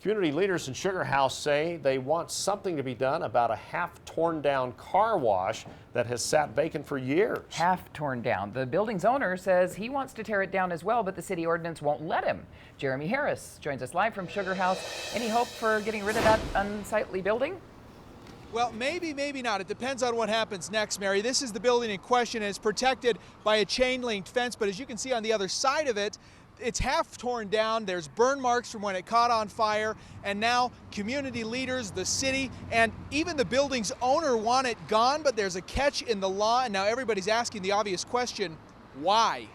Community leaders in Sugar House say they want something to be done about a half torn down car wash that has sat vacant for years. Half torn down. The building's owner says he wants to tear it down as well, but the city ordinance won't let him. Jeremy Harris joins us live from Sugar House. Any hope for getting rid of that unsightly building? Well, maybe, maybe not. It depends on what happens next, Mary. This is the building in question, and it's protected by a chain-linked fence, but as you can see on the other side of it, it's half torn down. There's burn marks from when it caught on fire, and now community leaders, the city, and even the building's owner want it gone, but there's a catch in the law, and now everybody's asking the obvious question, why?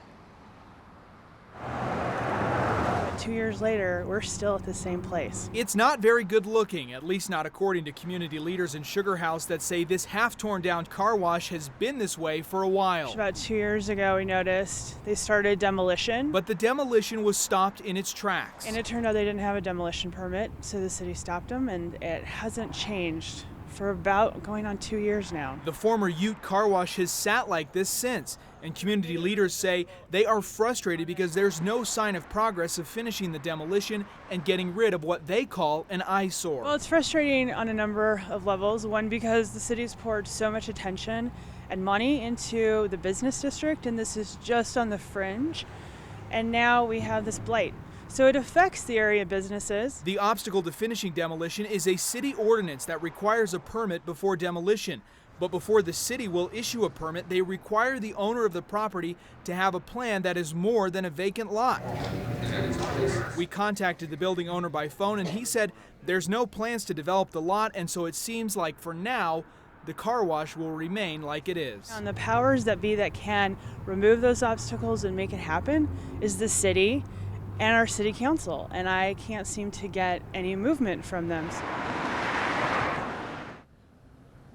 2 years later, we're still at the same place. It's not very good looking, at least not according to community leaders in Sugar House that say this half torn down car wash has been this way for a while. About 2 years ago, we noticed they started demolition. But the demolition was stopped in its tracks. And it turned out they didn't have a demolition permit, so the city stopped them, and it hasn't changed for about going on 2 years now. The former Ute car wash has sat like this since, and community leaders say they are frustrated because there's no sign of progress of finishing the demolition and getting rid of what they call an eyesore. Well, it's frustrating on a number of levels. One, because the city's poured so much attention and money into the business district, and this is just on the fringe, and now we have this blight. So it affects the area businesses. The obstacle to finishing demolition is a city ordinance that requires a permit before demolition. But before the city will issue a permit, they require the owner of the property to have a plan that is more than a vacant lot. We contacted the building owner by phone, and he said there's no plans to develop the lot, and so it seems like for now, the car wash will remain like it is. And the powers that be that can remove those obstacles and make it happen is the city and our city council, and I can't seem to get any movement from them.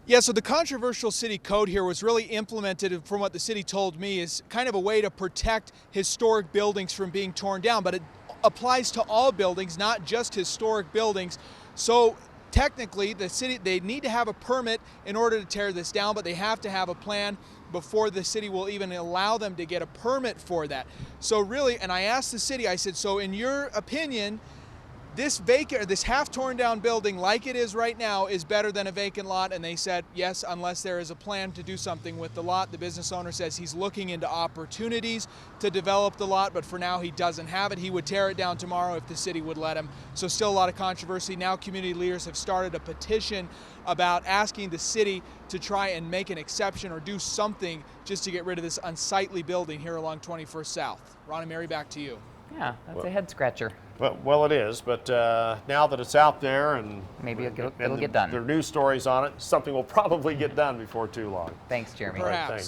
Yeah, so the controversial city code here was really implemented, from what the city told me, is kind of a way to protect historic buildings from being torn down, but it applies to all buildings, not just historic buildings. So technically, the city, they need to have a permit in order to tear this down, but they have to have a plan before the city will even allow them to get a permit for that. So really, and I asked the city, I said, so in your opinion, this half torn down building like it is right now is better than a vacant lot? And they said yes, unless there is a plan to do something with the lot. The business owner says he's looking into opportunities to develop the lot, but for now he doesn't have it. He would tear it down tomorrow if the city would let him. So still a lot of controversy. Now community leaders have started a petition about asking the city to try and make an exception or do something just to get rid of this unsightly building here along 21st South. Ron and Mary, back to you. Yeah, that's a head scratcher. Well, it is, but now that it's out there and maybe it'll get done. There are news stories on it, something will probably get done before too long. Thanks, Jeremy. Perhaps. Thanks.